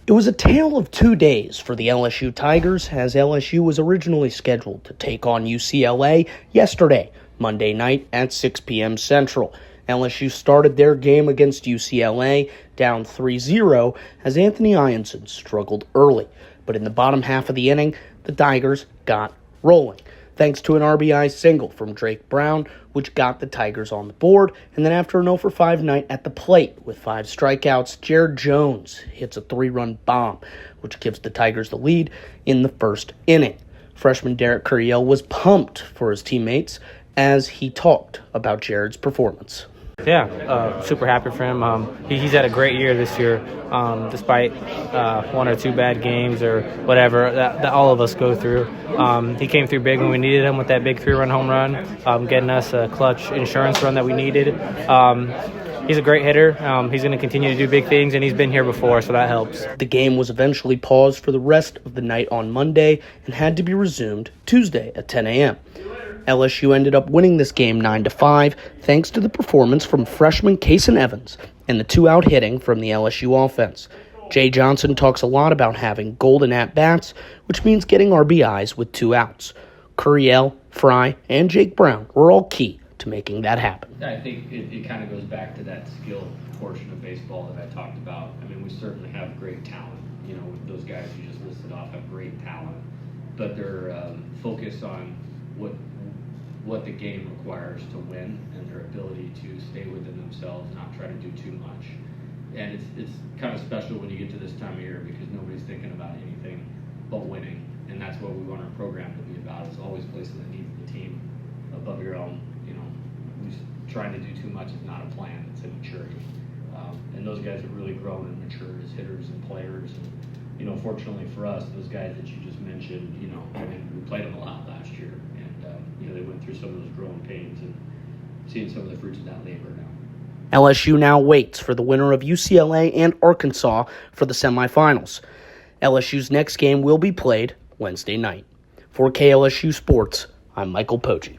It was a tale of 2 days for the LSU Tigers, as LSU was originally scheduled to take on UCLA yesterday, Monday night at 6 p.m. Central. LSU started their game against UCLA down 3-0 as Anthony Ianson struggled early. But in the bottom half of the inning, the Tigers got rolling, thanks to an RBI single from Drake Brown, which got the Tigers on the board. And then after an 0-for-5 night at the plate with 5 strikeouts, Jared Jones hits a 3-run bomb, which gives the Tigers the lead in the first inning. Freshman Derek Curiel was pumped for his teammates as he talked about Jared's performance. Yeah, super happy for him. He's had a great year this year, despite 1 or 2 bad games or whatever that all of us go through. He came through big when we needed him with that big 3-run home run, getting us a clutch insurance run that we needed. He's a great hitter. He's going to continue to do big things, and he's been here before, so that helps. The game was eventually paused for the rest of the night on Monday and had to be resumed Tuesday at 10 a.m. LSU ended up winning this game 9-5 thanks to the performance from freshman Kason Evans and the 2-out hitting from the LSU offense. Jay Johnson talks a lot about having golden at-bats, which means getting RBIs with 2 outs. Curiel, Fry, and Jake Brown were all key to making that happen. I think it kind of goes back to that skill portion of baseball that I talked about. I mean, we certainly have great talent. You know, those guys you just listed off have great talent, but they're focused on what the game requires to win and their ability to stay within themselves, not try to do too much. And it's kind of special when you get to this time of year because nobody's thinking about anything but winning, and that's what we want our program to be about. Is always placing the needs of the team above your own. You know, just trying to do too much is not a plan; it's immaturity. And those guys have really grown and matured as hitters and players. And you know, fortunately for us, those guys that you just mentioned, you know, I mean, we played them a lot last year. You know, they went through some of those growing pains and seeing some of the fruits of that labor now. LSU now waits for the winner of UCLA and Arkansas for the semifinals. LSU's next game will be played Wednesday night. For KLSU Sports, I'm Michael Poggi.